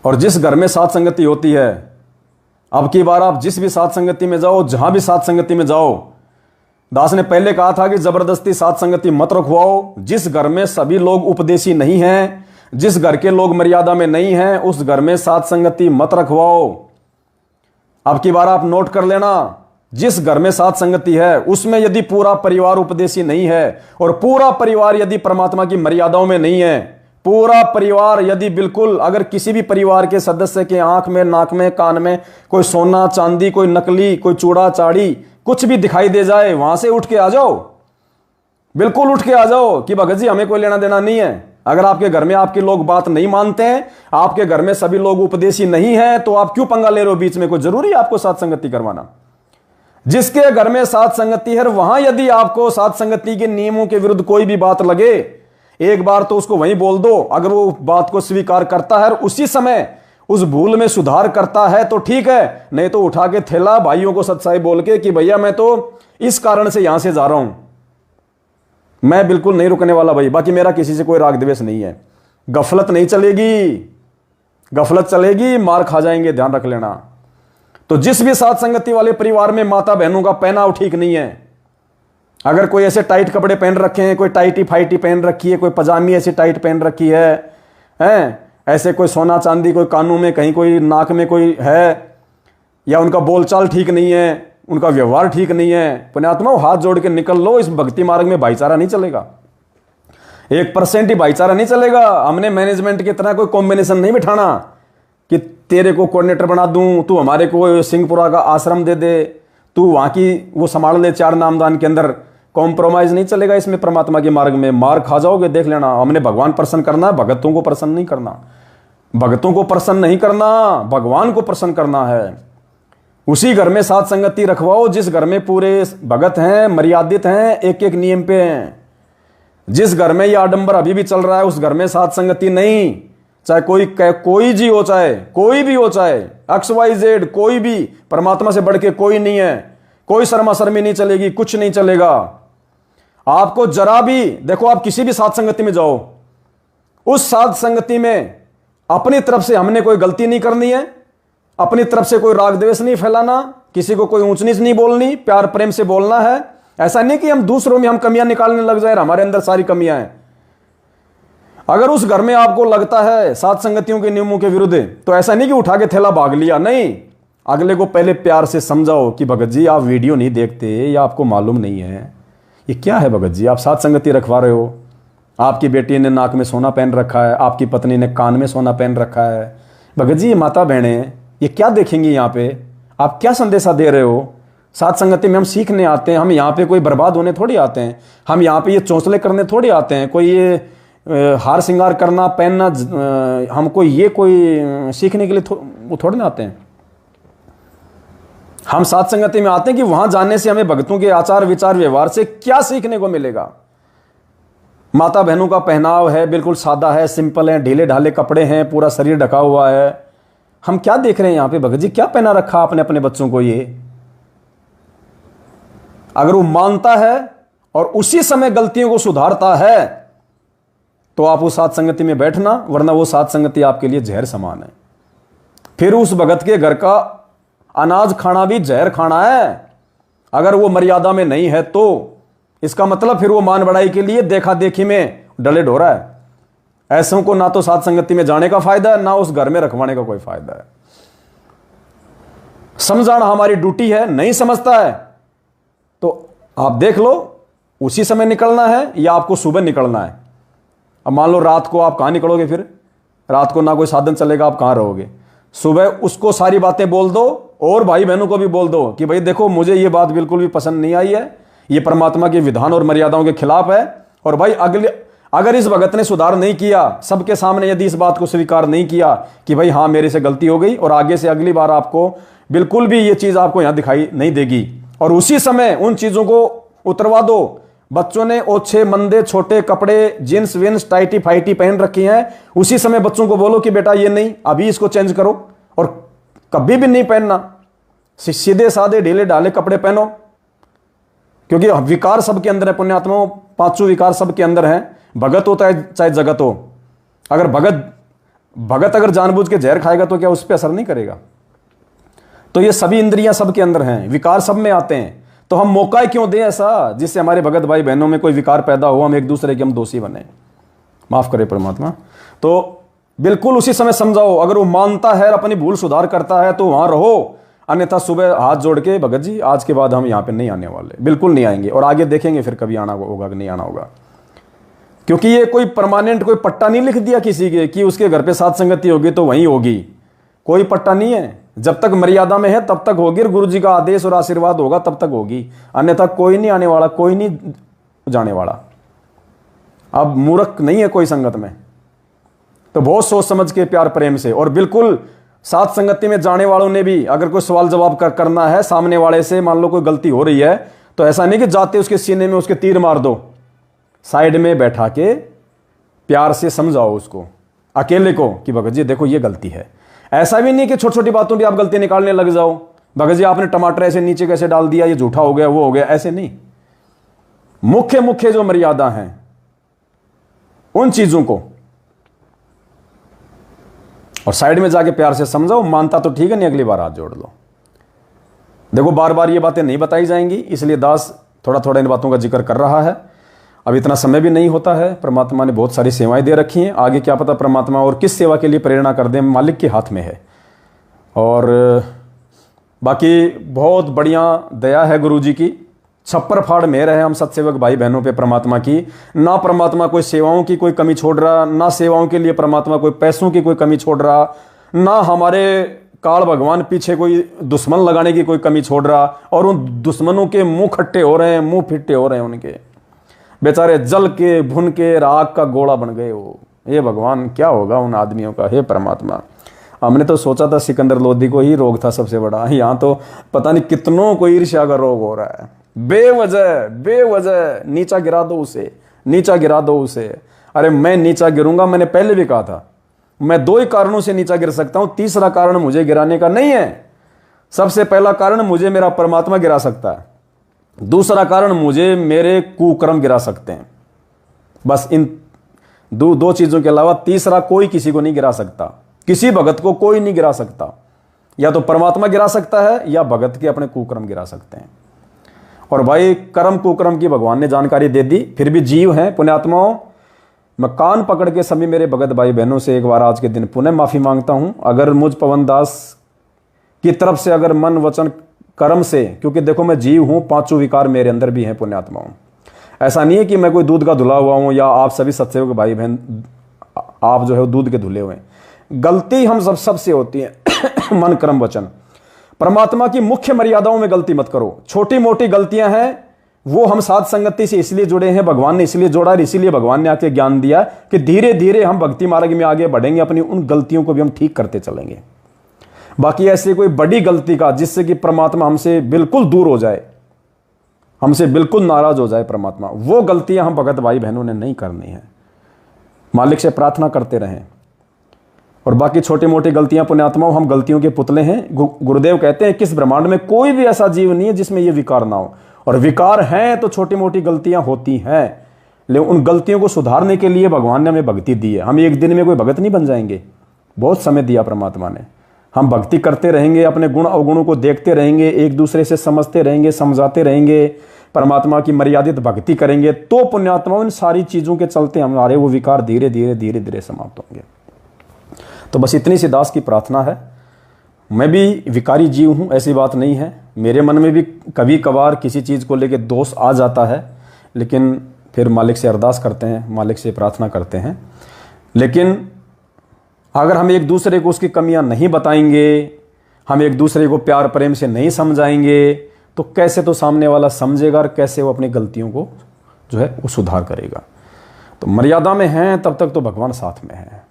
और जिस घर में साथ संगति होती है, अब की बार आप जिस भी साथ संगति में जाओ, जहां भी साथ संगति में जाओ, दास ने पहले कहा था कि जबरदस्ती साथ संगति मत रखवाओ। जिस घर में सभी लोग उपदेशी नहीं हैं, जिस घर के लोग मर्यादा में नहीं हैं, उस घर में साथ संगति मत रखवाओ। अब की बार आप नोट कर लेना, जिस घर में साथ संगति है उसमें यदि पूरा परिवार उपदेशी नहीं है, और पूरा परिवार यदि परमात्मा की मर्यादाओं में नहीं है, पूरा परिवार यदि बिल्कुल, अगर किसी भी परिवार के सदस्य के आंख में, नाक में, कान में कोई सोना चांदी, कोई नकली, कोई चूड़ा चाड़ी कुछ भी दिखाई दे जाए, वहां से उठ के आ जाओ, बिल्कुल उठ के आ जाओ कि भगत जी हमें कोई लेना देना नहीं है। अगर आपके घर में आपके लोग बात नहीं मानते हैं, आपके घर में सभी लोग उपदेशी नहीं हैं, तो आप क्यों पंगा ले रहे हो बीच में? कोई जरूरी है आपको साथ संगति करवाना? जिसके घर में साथ संगति है, वहां यदि आपको साथ संगति के नियमों के विरुद्ध कोई भी बात लगे, एक बार तो उसको वहीं बोल दो। अगर वो बात को स्वीकार करता है और उसी समय उस भूल में सुधार करता है तो ठीक है, नहीं तो उठा के थैला भाइयों को सच्चाई बोल के कि भैया मैं तो इस कारण से यहां से जा रहा हूं, मैं बिल्कुल नहीं रुकने वाला भाई, बाकी मेरा किसी से कोई राग द्वेष नहीं है। गफलत नहीं चलेगी, गफलत चलेगी मार खा जाएंगे, ध्यान रख लेना। तो जिस भी साथ संगति वाले परिवार में माता बहनों का पहनाव ठीक नहीं है, अगर कोई ऐसे टाइट कपड़े पहन रखे हैं, कोई टाइटी फाइटी पहन रखी है, कोई पजामी ऐसी टाइट पहन रखी है, ऐसे कोई सोना चांदी, कोई कानों में कहीं, कोई नाक में कोई है, या उनका बोलचाल ठीक नहीं है, उनका व्यवहार ठीक नहीं है, पुण्यात्मा हाथ जोड़ के निकल लो। इस भक्ति मार्ग में भाईचारा नहीं चलेगा, 1% ही भाईचारा नहीं चलेगा। हमने मैनेजमेंट की तरह कोई कॉम्बिनेशन नहीं बिठाना कि तेरे को कोऑर्डिनेटर बना दूं, तू हमारे को सिंहपुरा का आश्रम दे दे, तू वहां की वो संभाल ले 4 नामदान के अंदर। कॉम्प्रोमाइज नहीं चलेगा इसमें, परमात्मा के मार्ग में मार खा जाओगे, देख लेना। हमने भगवान प्रसन्न करना है, भगतों को प्रसन्न नहीं करना, भगतों को प्रसन्न नहीं करना, भगवान को प्रसन्न करना है। उसी घर में साथ संगति रखवाओ जिस घर में पूरे भगत हैं, मर्यादित हैं, एक एक नियम पे हैं। जिस घर में यह आडंबर अभी भी चल रहा है, उस घर में साथ संगति नहीं। चाहे कोई जी हो, चाहे कोई भी हो, चाहे XYZ कोई भी, परमात्मा से बढ़ के कोई नहीं है। कोई शर्मा शर्मी नहीं चलेगी, कुछ नहीं चलेगा आपको जरा भी। देखो आप किसी भी साथ संगति में जाओ, उस साथ संगति में अपनी तरफ से हमने कोई गलती नहीं करनी है, अपनी तरफ से कोई राग द्वेष नहीं फैलाना, किसी को कोई ऊंच नीच नहीं बोलनी, प्यार प्रेम से बोलना है। ऐसा नहीं कि हम दूसरों में हम कमियां निकालने लग जाए, हमारे अंदर सारी कमियां हैं। अगर उस घर में आपको लगता है साथ संगतियों के नियमों के विरुद्ध, तो ऐसा नहीं कि उठा के थैला भाग लिया, नहीं। अगले को पहले प्यार से समझाओ कि भगत जी आप वीडियो नहीं देखते या आपको मालूम नहीं है, ये क्या है भगत जी, आप साथ संगति रखवा रहे हो। आपकी बेटी ने नाक में सोना पहन रखा है, आपकी पत्नी ने कान में सोना पहन रखा है। भगत जी ये माता बहनें ये क्या देखेंगी यहाँ पे, आप क्या संदेशा दे रहे हो। साथ संगति में हम सीखने आते हैं, हम यहाँ पे कोई बर्बाद होने थोड़ी आते हैं, हम यहाँ पे ये चौंसले करने थोड़ी आते हैं। कोई ये हार श्रृंगार करना पहनना हमको ये कोई सीखने के लिए वो थोड़े ना आते हैं। हम साथ संगति में आते हैं कि वहां जाने से हमें भक्तों के आचार विचार व्यवहार से क्या सीखने को मिलेगा। माता बहनों का पहनाव है बिल्कुल सादा है, सिंपल है, ढीले ढाले कपड़े हैं, पूरा शरीर ढका हुआ है। हम क्या देख रहे हैं यहाँ पे भगत जी, क्या पहना रखा आपने अपने बच्चों को। ये अगर वो मानता है और उसी समय गलतियों को सुधारता है तो आप उस साथ संगति में बैठना, वरना वो साथ संगति आपके लिए जहर समान है। फिर उस भगत के घर का अनाज खाना भी जहर खाना है। अगर वो मर्यादा में नहीं है तो इसका मतलब फिर वो मान बढ़ाई के लिए देखा देखी में डले ढो रहा है। ऐसों को ना तो साथ संगति में जाने का फायदा है, ना उस घर में रखवाने का कोई फायदा है। समझाना हमारी ड्यूटी है, नहीं समझता है तो आप देख लो उसी समय निकलना है या आपको सुबह निकलना है। अब मान लो रात को आप कहां निकलोगे, फिर रात को ना कोई साधन चलेगा, आप कहां रहोगे। सुबह उसको सारी बातें बोल दो और भाई बहनों को भी बोल दो कि भाई देखो मुझे ये बात बिल्कुल भी पसंद नहीं आई है, ये परमात्मा के विधान और मर्यादाओं के खिलाफ है। और भाई अगर इस भगत ने सुधार नहीं किया, सबके सामने यदि इस बात को स्वीकार नहीं किया कि भाई हाँ मेरे से गलती हो गई और आगे से अगली बार आपको बिल्कुल भी ये चीज आपको यहां दिखाई नहीं देगी, और उसी समय उन चीजों को उतरवा दो। बच्चों ने ओछे मंदे छोटे कपड़े जींस विंस टाइटी फाइटी पहन रखी हैं, उसी समय बच्चों को बोलो कि बेटा ये नहीं, अभी इसको चेंज करो और कभी भी नहीं पहनना, सीधे साधे ढीले ढाले कपड़े पहनो। क्योंकि विकार सबके अंदर है पुण्यात्माओं, 5 विकार सबके अंदर हैं। भगत हो चाहे जगत हो, अगर भगत भगत अगर जानबूझ के जहर खाएगा तो क्या उस पर असर नहीं करेगा? तो ये सभी इंद्रियां सबके अंदर हैं, विकार सब में आते हैं, तो हम मौका क्यों दें ऐसा जिससे हमारे भगत भाई बहनों में कोई विकार पैदा हो, हम एक दूसरे के हम दोषी बने? माफ करे परमात्मा। तो बिल्कुल उसी समय समझाओ, अगर वो मानता है अपनी भूल सुधार करता है तो वहां रहो, अन्यथा सुबह हाथ जोड़ के भगत जी आज के बाद हम यहां पे नहीं आने वाले, बिल्कुल नहीं आएंगे, और आगे देखेंगे फिर कभी आना होगा कि नहीं आना होगा। क्योंकि ये कोई परमानेंट कोई पट्टा नहीं लिख दिया किसी के कि उसके घर पे सात संगति होगी तो वहीं होगी, कोई पट्टा नहीं है। जब तक मर्यादा में है तब तक होगी, गुरु जी का आदेश और आशीर्वाद होगा तब तक होगी, अन्यथा कोई नहीं आने वाला, कोई नहीं जाने वाला। अब मूर्ख नहीं है कोई संगत में, तो बहुत सोच समझ के प्यार प्रेम से, और बिल्कुल सात संगति में जाने वालों ने भी अगर कोई सवाल जवाब करना है सामने वाले से, मान लो कोई गलती हो रही है तो ऐसा नहीं कि जाते उसके सीने में उसके तीर मार दो, साइड में बैठा के प्यार से समझाओ उसको, अकेले को, कि भगत जी देखो ये गलती है। ऐसा भी नहीं कि छोटी छोटी बातों भी आप गलती निकालने लग जाओ, भगत जी आपने टमाटर ऐसे नीचे कैसे डाल दिया, ये झूठा हो गया, वो हो गया, ऐसे नहीं। मुख्य मुख्य जो मर्यादा है उन चीजों को, और साइड में जाके प्यार से समझाओ, मानता तो ठीक है, नहीं अगली बार हाथ जोड़ लो। देखो बार बार ये बातें नहीं बताई जाएंगी, इसलिए दास थोड़ा थोड़ा इन बातों का जिक्र कर रहा है। अब इतना समय भी नहीं होता है, परमात्मा ने बहुत सारी सेवाएं दे रखी हैं, आगे क्या पता परमात्मा और किस सेवा के लिए प्रेरणा कर दे, मालिक के हाथ में है। और बाकी बहुत बढ़िया दया है गुरु जी की, छप्पर फाड़ मेहर है हम सत्सेवक भाई बहनों पे परमात्मा की। ना परमात्मा कोई सेवाओं की कोई कमी छोड़ रहा, ना सेवाओं के लिए परमात्मा कोई पैसों की कोई कमी छोड़ रहा, ना हमारे काल भगवान पीछे कोई दुश्मन लगाने की कोई कमी छोड़ रहा, और उन दुश्मनों के मुंह खट्टे हो रहे हैं, मुंह फिट्टे हो रहे हैं उनके, बेचारे जल के भुन के राख का गोला बन गए वो। ये भगवान क्या होगा उन आदमियों का, हे परमात्मा। हमने तो सोचा था सिकंदर लोधी को ही रोग था सबसे बड़ा, यहाँ तो पता नहीं कितनों को ईर्ष्या का रोग हो रहा है, बेवजह बेवजह नीचा गिरा दो उसे, नीचा गिरा दो उसे। अरे मैं नीचा गिरूंगा, मैंने पहले भी कहा था, मैं दो ही कारणों से नीचा गिर सकता हूं, तीसरा कारण मुझे गिराने का नहीं है। सबसे पहला कारण मुझे मेरा परमात्मा गिरा सकता है, दूसरा कारण मुझे मेरे कुकर्म गिरा सकते हैं। बस इन दो चीजों के अलावा तीसरा कोई किसी को नहीं गिरा सकता, किसी भगत को कोई नहीं गिरा सकता। या तो परमात्मा गिरा सकता है या भगत के अपने कुकर्म गिरा सकते हैं। और भाई कर्म कुकर्म की भगवान ने जानकारी दे दी, फिर भी जीव हैं पुण्यात्माओं। मैं कान पकड़ के सभी मेरे भगत भाई बहनों से एक बार आज के दिन पुनः माफी मांगता हूं, अगर मुझ पवन दास की तरफ से अगर मन वचन कर्म से, क्योंकि देखो मैं जीव हूं, पांचों विकार मेरे अंदर भी हैं पुण्यात्माओं। ऐसा नहीं है कि मैं कोई दूध का धुला हुआ हूं, या आप सभी सत्सेवक भाई बहन आप जो है दूध के धुले हुए हैं। गलती हम सबसे होती है मन कर्म वचन। परमात्मा की मुख्य मर्यादाओं में गलती मत करो, छोटी मोटी गलतियां हैं वो हम साध संगति से इसलिए जुड़े हैं, भगवान ने इसलिए जोड़ा है, इसीलिए भगवान ने आके ज्ञान दिया कि धीरे धीरे हम भक्ति मार्ग में आगे बढ़ेंगे, अपनी उन गलतियों को भी हम ठीक करते चलेंगे। बाकी ऐसे कोई बड़ी गलती का जिससे कि परमात्मा हमसे बिल्कुल दूर हो जाए, हमसे बिल्कुल नाराज हो जाए परमात्मा, वो गलतियां हम भगत भाई बहनों ने नहीं करनी है। मालिक से प्रार्थना करते रहें। और बाकी छोटी मोटी गलतियां पुण्यात्माओं, हम गलतियों के पुतले हैं। गुरुदेव कहते हैं किस ब्रह्मांड में कोई भी ऐसा जीव नहीं है जिसमें ये विकार ना हो, और विकार हैं तो छोटी मोटी गलतियां होती हैं, लेकिन उन गलतियों को सुधारने के लिए भगवान ने हमें भक्ति दी है। हम एक दिन में कोई भगत नहीं बन जाएंगे, बहुत समय दिया परमात्मा ने। हम भक्ति करते रहेंगे, अपने गुण अवगुणों को देखते रहेंगे, एक दूसरे से समझते रहेंगे, समझाते रहेंगे, परमात्मा की मर्यादित भक्ति करेंगे, तो पुण्यात्माओं इन सारी चीजों के चलते हमारे वो विकार धीरे धीरे धीरे धीरे समाप्त होंगे। तो बस इतनी सी दास की प्रार्थना है। मैं भी विकारी जीव हूं, ऐसी बात नहीं है, मेरे मन में भी कभी कभार किसी चीज़ को लेकर दोष आ जाता है, लेकिन फिर मालिक से अरदास करते हैं, मालिक से प्रार्थना करते हैं। लेकिन अगर हम एक दूसरे को उसकी कमियां नहीं बताएंगे, हम एक दूसरे को प्यार प्रेम से नहीं समझाएंगे, तो कैसे तो सामने वाला समझेगा और कैसे वो अपनी गलतियों को जो है वो सुधार करेगा। तो मर्यादा में हैं तब तक तो भगवान साथ में है।